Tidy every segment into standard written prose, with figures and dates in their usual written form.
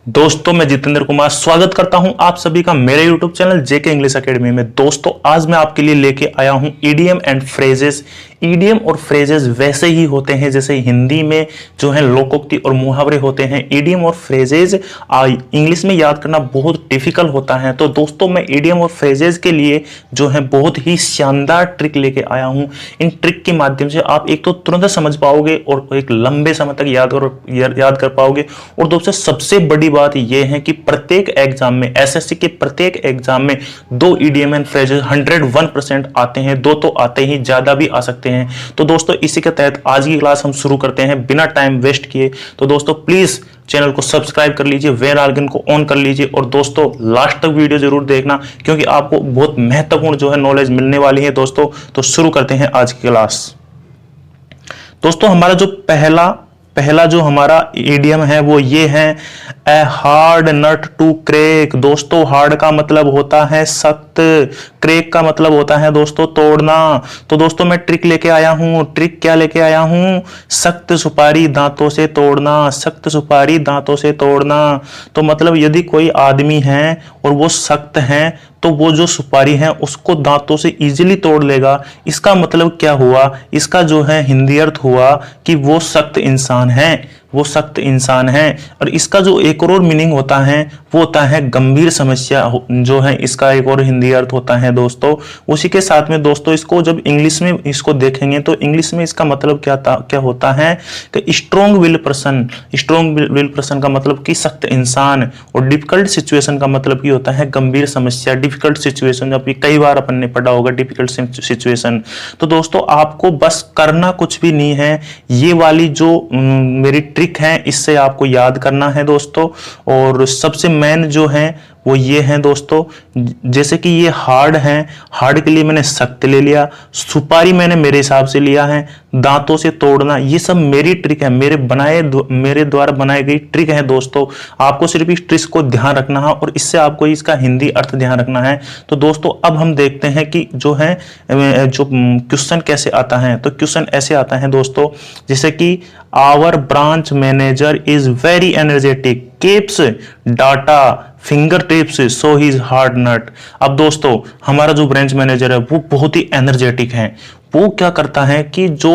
दोस्तों मैं जितेंद्र कुमार स्वागत करता हूं आप सभी का मेरे YouTube चैनल जेके इंग्लिश एकेडमी में। दोस्तों आज मैं आपके लिए लेके आया हूं ईडीएम एंड फ्रेजेस। ईडीएम और फ्रेजेस वैसे ही होते हैं जैसे हिंदी में जो है लोकोक्ति और मुहावरे होते हैं। ईडीएम और फ्रेजेस इंग्लिश में याद करना बहुत डिफिकल्ट होता है। तो दोस्तों मैं ईडीएम और फ्रेजेस के लिए जो है बहुत ही शानदार ट्रिक लेके आया हूं। इन ट्रिक के माध्यम से आप एक तो तुरंत समझ पाओगे और एक लंबे समय तक याद कर पाओगे। और दोस्तों सबसे बड़ी बात यह है कि प्रत्येक एग्जाम में, एसएससी के प्रत्येक एग्जाम में दो ईडीएम एंड फ्रेजेस 101% आते हैं। दो तो आते ही, ज्यादा भी आ सकते हैं। तो दोस्तों इसी के तहत आज की क्लास हम शुरू करते हैं बिना टाइम वेस्ट किए। तो दोस्तों प्लीज चैनल को सब्सक्राइब कर लीजिए, बेल आइकन को ऑन कर लीजिए और दोस्तों लास्ट तक वीडियो जरूर देखना क्योंकि आपको बहुत महत्वपूर्ण जो है नॉलेज मिलने वाली है दोस्तों। तो शुरू करते हैं आज की क्लास। दोस्तों हमारा जो पहला जो हमारा ईडीएम है वो ये है, a hard nut to crack. दोस्तों हार्ड का मतलब होता है सख्त, क्रैक का मतलब होता है दोस्तों तोड़ना। तो दोस्तों मैं ट्रिक लेके आया हूं। ट्रिक क्या लेके आया हूं? सख्त सुपारी दांतों से तोड़ना, सख्त सुपारी दांतों से तोड़ना। तो मतलब यदि कोई आदमी है और वो सख्त है तो वो जो सुपारी है उसको दांतों से इजीली तोड़ लेगा। इसका मतलब क्या हुआ? इसका जो है हिंदी अर्थ हुआ कि वो सख्त इंसान है, वो सख्त इंसान है। और इसका जो एक और मीनिंग होता है वो होता है गंभीर समस्या जो है, इसका एक और हिंदी अर्थ होता है दोस्तों। उसी के साथ में दोस्तों इसको जब इंग्लिश में इसको देखेंगे तो इंग्लिश में इसका मतलब क्या होता है कि strong will person. Strong will person का मतलब कि सख्त इंसान। और डिफिकल्ट सिचुएशन का मतलब ये होता है गंभीर समस्या, डिफिकल्ट सिचुएशन। जब कई बार अपन ने पढ़ा होगा डिफिकल्ट सिचुएशन। तो दोस्तों आपको बस करना कुछ भी नहीं है, ये वाली जो मेरी ट्रिक है इससे आपको याद करना है दोस्तों। और सबसे मेन जो है वो ये है दोस्तों, जैसे कि ये हार्ड है, हार्ड के लिए मैंने सख्त ले लिया, सुपारी मैंने मेरे हिसाब से लिया है, दांतों से तोड़ना, ये सब मेरी ट्रिक है, मेरे द्वारा बनाई गई ट्रिक है दोस्तों। आपको सिर्फ इस ट्रिक को ध्यान रखना है और इससे आपको इसका हिंदी अर्थ ध्यान रखना है। तो दोस्तों अब हम देखते हैं कि जो है जो क्वेश्चन कैसे आता है। तो क्वेश्चन ऐसे आता है दोस्तों, जैसे कि our branch manager is very energetic, keeps data fingertips so he is hard nut. अब दोस्तों हमारा जो ब्रांच मैनेजर है वो बहुत ही एनर्जेटिक है। वो क्या करता है कि जो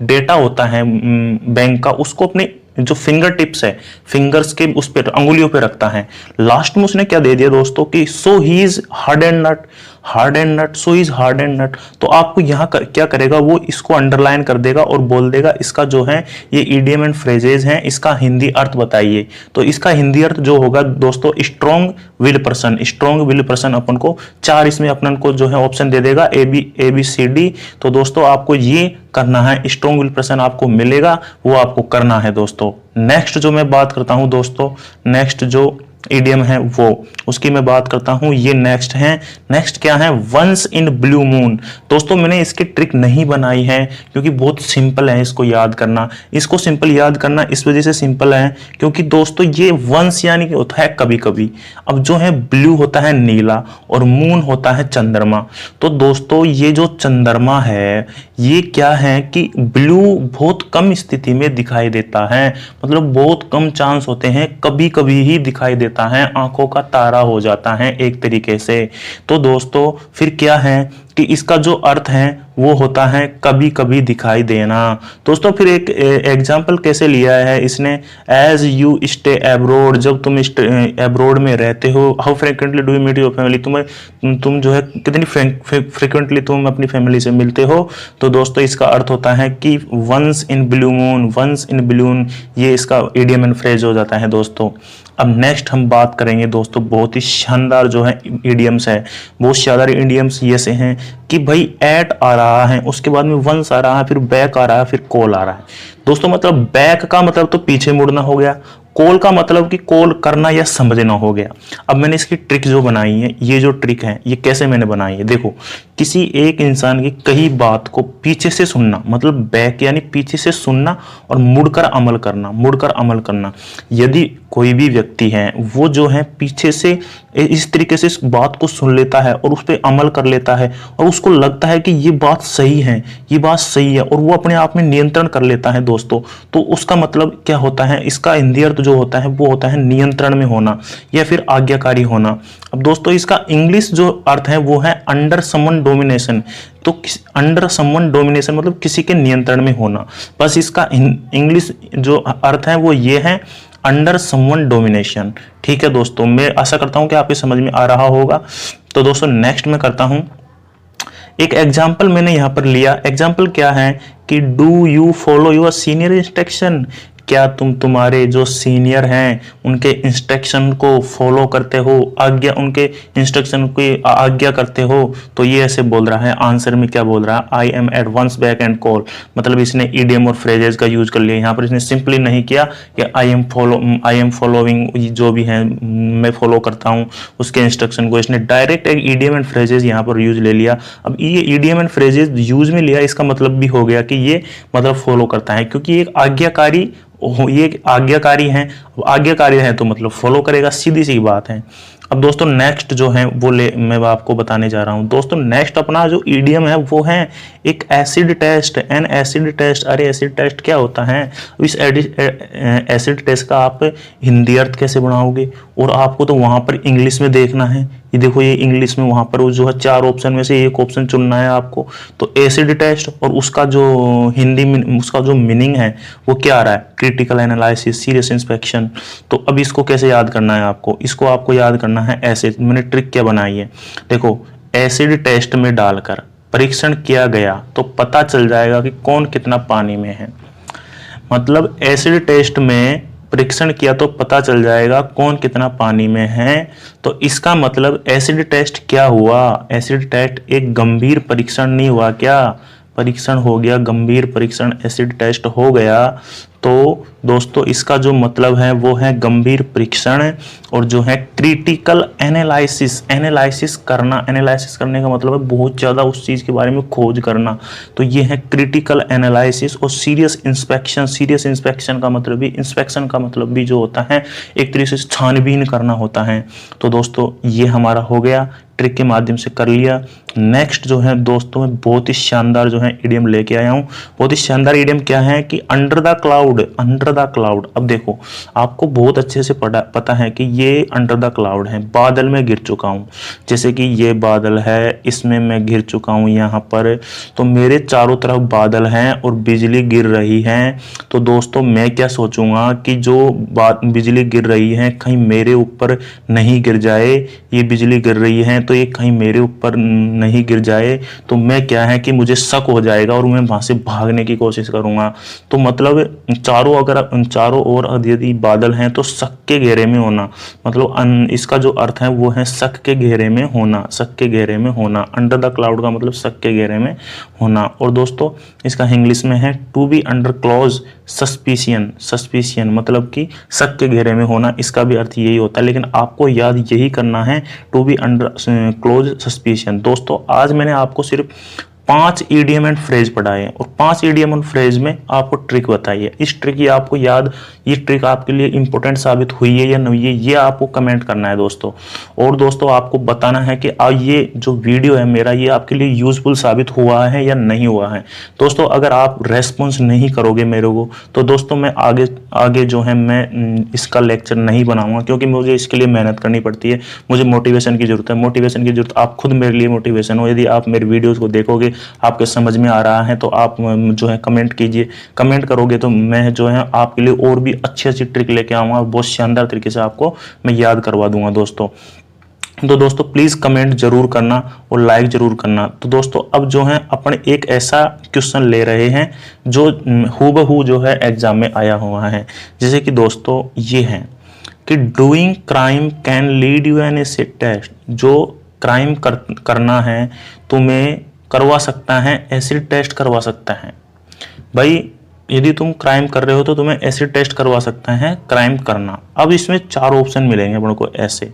डेटा होता है बैंक का उसको अपने जो फिंगर टिप्स है, फिंगर्स के उस पर अंगुलियों पे रखता है। लास्ट में उसने क्या दे दिया दोस्तों कि so he is hard and nut, hard and nut, so is hard and nut. तो आपको यहाँ क्या करेगा, वो इसको अंडरलाइन कर देगा और बोल देगा इसका जो है ये ईडीएम एंड फ्रेजेज हैं, इसका हिंदी अर्थ बताइए। तो इसका हिंदी अर्थ जो होगा दोस्तों strong will person. Strong will person अपन को 4 इसमें अपन को जो है ऑप्शन दे देगा, ए बी सी डी। तो दोस्तों आपको ये करना है, स्ट्रॉन्ग विल पर्सन आपको मिलेगा वो आपको करना है दोस्तों। नेक्स्ट जो मैं बात करता हूं दोस्तों, नेक्स्ट जो ईडीएम है वो उसकी मैं बात करता हूं, ये नेक्स्ट है। नेक्स्ट क्या है? Once in blue moon. दोस्तों मैंने इसकी ट्रिक नहीं बनाई है क्योंकि बहुत सिंपल है इसको याद करना। इसको सिंपल याद करना इस वजह से सिंपल है क्योंकि दोस्तों ये वंस यानी कि होता है कभी कभी। अब जो है ब्लू होता है नीला और मून होता है चंद्रमा। तो दोस्तों ये जो चंद्रमा है ये क्या है कि ब्लू बहुत कम स्थिति में दिखाई देता है, मतलब बहुत कम चांस होते हैं, कभी कभी ही दिखाई देता है, आंखों का तारा हो जाता है एक तरीके से। तो दोस्तों फिर क्या है कि इसका जो अर्थ है वो होता है कभी कभी दिखाई देना। दोस्तों फिर एक एग्जाम्पल कैसे लिया है इसने, एज यू स्टे एब्रोड, जब तुम एब्रोड में रहते हो, how frequently do you meet your family, तुम जो है कितनी फ्रिक्वेंटली तुम अपनी फैमिली से मिलते हो। तो दोस्तों इसका अर्थ होता है कि once in blue moon, once in blue moon, ये इसका ईडीएम एंड फ्रेज हो जाता है दोस्तों। अब नेक्स्ट हम बात करेंगे दोस्तों, बहुत ही शानदार जो है ईडीएम्स है। बहुत शानदार ईडीएम्स ये से हैं कि भाई एट आ रहा है, उसके बाद में वंस आ रहा है, फिर बैक आ रहा है, फिर कॉल आ रहा है। दोस्तों मतलब बैक का मतलब तो पीछे मुड़ना हो गया, कॉल का मतलब कि कॉल करना या समझना हो गया। अब मैंने इसकी ट्रिक जो बनाई है, ये जो ट्रिक है ये कैसे मैंने बनाई है, देखो किसी एक इंसान की कही बात को पीछे से सुनना, मतलब बैक यानी पीछे से सुनना और मुड़कर अमल करना, मुड़कर अमल करना। यदि कोई भी व्यक्ति है वो जो है पीछे से इस तरीके से इस बात को सुन लेता है और उस पर अमल कर लेता है और उसको लगता है कि ये बात सही है, ये बात सही है, और वो अपने आप में नियंत्रण कर लेता है दोस्तों, तो उसका मतलब क्या होता है, इसका हिंदी अर्थ जो होता है वो होता है नियंत्रण में होना या फिर आज्ञाकारी होना। अब दोस्तों इसका इंग्लिश जो अर्थ है वो है अंडर समवन डोमिनेशन। तो अंडर समवन डोमिनेशन मतलब किसी के नियंत्रण में होना। बस इसका इंग्लिश जो अर्थ है वो ये है, अंडर समवन डोमिनेशन। ठीक है दोस्तों, मैं आशा करता हूं कि आपको समझ में आ रहा होगा। तो दोस्तों नेक्स्ट मैं करता हूं एक एग्जाम्पल। मैंने यहां पर लिया, एग्जाम्पल क्या है कि do you follow your senior instruction. क्या तुम तुम्हारे जो सीनियर हैं उनके इंस्ट्रक्शन को फॉलो करते हो, आज्ञा उनके इंस्ट्रक्शन की आज्ञा करते हो। तो ये ऐसे बोल रहा है, आंसर में क्या बोल रहा है, I am at one's beck and call. मतलब इसने ईडियम और फ्रेजेस का यूज कर लिया। यहाँ पर इसने सिंपली नहीं किया कि आई एम फॉलोइंग, जो भी है मैं फॉलो करता हूँ उसके इंस्ट्रक्शन को। इसने डायरेक्ट एक ईडियम एंड फ्रेजेस यहाँ पर यूज ले लिया। अब ये ईडियम एंड फ्रेजेस यूज में लिया, इसका मतलब भी हो गया कि ये मतलब फॉलो करता है, क्योंकि एक आज्ञाकारी, ये आज्ञाकारी है। आज्ञाकारी है तो मतलब फॉलो करेगा, सीधी सी बात है। अब दोस्तों नेक्स्ट जो है वो मैं आपको बताने जा रहा हूं। दोस्तों नेक्स्ट अपना जो ईडियम है वो है एक acid test. An acid test, अरे एसिड टेस्ट क्या होता है? इस एसिड टेस्ट का आप हिंदी अर्थ कैसे बनाओगे? और आपको तो वहां पर इंग्लिश में देखना है। ये देखो ये इंग्लिश में, वहां पर जो है 4 ऑप्शन में से एक ऑप्शन चुनना है आपको। तो एसिड टेस्ट और उसका जो हिंदी में उसका जो मीनिंग है वो क्या आ रहा है, क्रिटिकल एनालिसिस, सीरियस इंस्पेक्शन। तो अब इसको कैसे याद करना है आपको? इसको आपको याद करना है ऐसे। मैंने ट्रिक क्या बनाई है, देखो एसिड टेस्ट में डालकर परीक्षण किया गया तो पता चल जाएगा कि कौन कितना पानी में है। मतलब एसिड टेस्ट में परीक्षण किया तो पता चल जाएगा कौन कितना पानी में है। तो इसका मतलब एसिड टेस्ट क्या हुआ? एसिड टेस्ट एक गंभीर परीक्षण नहीं हुआ क्या? परीक्षण हो गया, गंभीर परीक्षण एसिड टेस्ट हो गया। तो दोस्तों इसका जो मतलब है वो है गंभीर परीक्षण। और जो है क्रिटिकल एनालिसिस, एनालिसिस करना, एनालिसिस करने का मतलब है बहुत ज़्यादा उस चीज़ के बारे में खोज करना। तो ये है क्रिटिकल एनालिसिस। और सीरियस इंस्पेक्शन, सीरियस इंस्पेक्शन का मतलब भी, इंस्पेक्शन का मतलब भी जो होता है एक तरीके से छानबीन करना होता है। तो दोस्तों ये हमारा हो गया, ट्रिक के माध्यम से कर लिया। नेक्स्ट जो है दोस्तों मैं बहुत ही शानदार जो है इडियम लेके आया हूँ। बहुत ही शानदार इडियम क्या है कि under the cloud, under the cloud. अब देखो आपको बहुत अच्छे से पता है कि ये अंडर द क्लाउड है, बादल में गिर चुका हूँ। जैसे कि ये बादल है, इसमें मैं गिर चुका हूँ यहाँ पर। तो मेरे चारों तरफ बादल हैं और बिजली गिर रही है। तो दोस्तों मैं क्या सोचूंगा कि जो बिजली गिर रही है कहीं मेरे ऊपर नहीं गिर जाए। ये बिजली गिर रही है तो ये कहीं मेरे ऊपर नहीं गिर जाए। तो मैं क्या है कि मुझे शक हो जाएगा और मैं वहां से भागने की कोशिश करूंगा। तो मतलब चारों ओर यदि बादल हैं तो शक के घेरे में होना, मतलब इसका जो अर्थ है वो है शक के घेरे में होना, शक के घेरे में होना। अंडर द क्लाउड का मतलब शक के घेरे में होना। और दोस्तों इसका इंग्लिश में है to be under close suspicion, suspicion मतलब कि शक के घेरे में होना। इसका भी अर्थ यही होता है, लेकिन आपको याद यही करना है to be under close suspicion. दोस्तों आज मैंने आपको सिर्फ 5 ईडियम एंड फ्रेज पढ़ाए और 5 ईडियम एंड फ्रेज में आपको ट्रिक बताई है। इस ट्रिक की आपको याद, ये ट्रिक आपके लिए इंपॉर्टेंट साबित हुई है या नहीं है, ये आपको कमेंट करना है दोस्तों। और दोस्तों आपको बताना है कि ये जो वीडियो है मेरा, ये आपके लिए यूजफुल साबित हुआ है या नहीं हुआ है। दोस्तों अगर आप रेस्पॉन्स नहीं करोगे मेरे को तो दोस्तों मैं आगे जो है मैं इसका लेक्चर नहीं बनाऊंगा, क्योंकि मुझे इसके लिए मेहनत करनी पड़ती है। मुझे मोटिवेशन की जरूरत है, मोटिवेशन की जरूरत आप खुद मेरे लिए मोटिवेशन हो। यदि आप मेरे वीडियोज़ को देखोगे, आपके समझ में आ रहा है तो आप जो है कमेंट कीजिए। कमेंट करोगे तो मैं जो है आपके लिए और भी अच्छी अच्छी ट्रिक लेके आऊंगा, बहुत शानदार तरीके से आपको मैं याद करवा दूंगा दोस्तों। तो दोस्तों प्लीज कमेंट जरूर करना और लाइक जरूर करना। तो दोस्तों अब जो है अपन एक ऐसा क्वेश्चन ले रहे हैं जो हूबहू जो है एग्जाम में आया हुआ है। जैसे कि दोस्तों ये है कि doing crime can lead you an acid test. जो क्राइम करना है तुम्हें करवा सकता है, एसिड टेस्ट करवा सकता है। भाई यदि तुम क्राइम कर रहे हो तो तुम्हें एसिड टेस्ट करवा सकता है क्राइम करना। अब इसमें 4 ऑप्शन मिलेंगे अपन को ऐसे,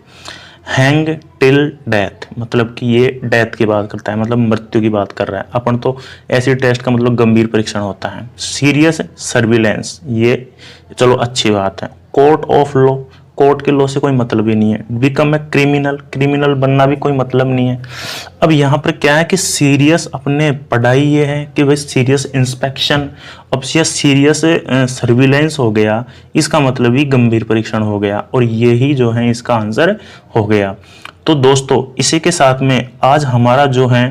हैंग टिल डेथ, मतलब कि ये डेथ की बात करता है, मतलब मृत्यु की बात कर रहा है। अपन तो एसिड टेस्ट का मतलब गंभीर परीक्षण होता है। सीरियस सर्विलेंस, ये चलो अच्छी बात है। कोर्ट ऑफ लॉ, कोर्ट के लॉ से कोई मतलब ही नहीं है। बिकम ए क्रिमिनल, क्रिमिनल बनना भी कोई मतलब नहीं है। अब यहाँ पर क्या है कि सीरियस अपने पढ़ाई ये है कि भाई सीरियस इंस्पेक्शन, अब ये सीरियस सर्विलेंस हो गया, इसका मतलब ही गंभीर परीक्षण हो गया, और यही जो है इसका आंसर हो गया। तो दोस्तों इसी के साथ में आज हमारा जो है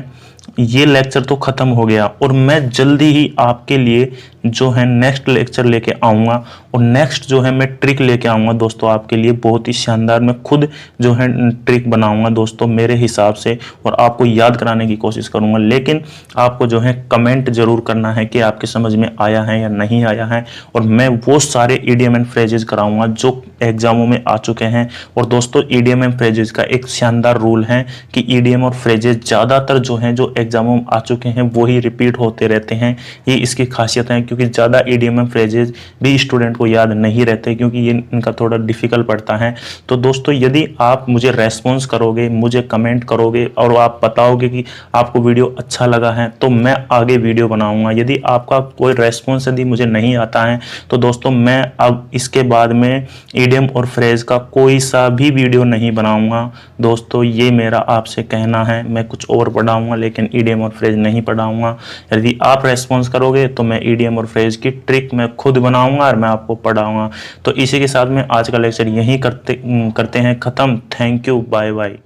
ये लेक्चर तो ख़त्म हो गया, और मैं जल्दी ही आपके लिए जो है नेक्स्ट लेक्चर लेके आऊँगा, और नेक्स्ट जो है मैं ट्रिक लेके आऊँगा दोस्तों आपके लिए, बहुत ही शानदार। मैं खुद जो है ट्रिक बनाऊँगा दोस्तों मेरे हिसाब से, और आपको याद कराने की कोशिश करूँगा। लेकिन आपको जो है कमेंट जरूर करना है कि आपके समझ में आया है या नहीं आया है, और मैं वो सारे ईडियम एंड फ्रेजेस कराऊँगा जो एग्जामों में आ चुके हैं। और दोस्तों ईडियम एंड फ्रेजेस का एक शानदार रूल है कि ईडियम और फ्रेजेस ज़्यादातर जो हैं जो एग्जामों में आ चुके हैं वही रिपीट होते रहते हैं। ये इसकी खासियत है, क्योंकि ज़्यादा ईडियम एंड फ्रेजेस भी स्टूडेंट को याद नहीं रहते, क्योंकि ये इनका थोड़ा डिफिकल्ट पड़ता है। तो दोस्तों यदि आप मुझे रेस्पॉन्स करोगे, मुझे कमेंट करोगे, और आप बताओगे कि आपको वीडियो अच्छा लगा है, तो मैं आगे वीडियो बनाऊंगा। यदि आपका कोई रेस्पॉन्स यदि मुझे नहीं आता है तो दोस्तों मैं अब इसके बाद में ईडियम और फ्रेज का कोई सा भी वीडियो नहीं बनाऊंगा दोस्तों। ये मेरा आपसे कहना है, मैं कुछ और पढ़ाऊंगा लेकिन ईडियम और फ्रेज नहीं पढ़ाऊंगा। यदि आप रेस्पॉन्स करोगे तो मैं ईडियम और फ्रेज की ट्रिक मैं खुद बनाऊंगा और मैं आपको पढ़ाऊंगा। तो इसी के साथ में आज का लेक्चर यहीं करते हैं ख़त्म। Thank you, bye bye.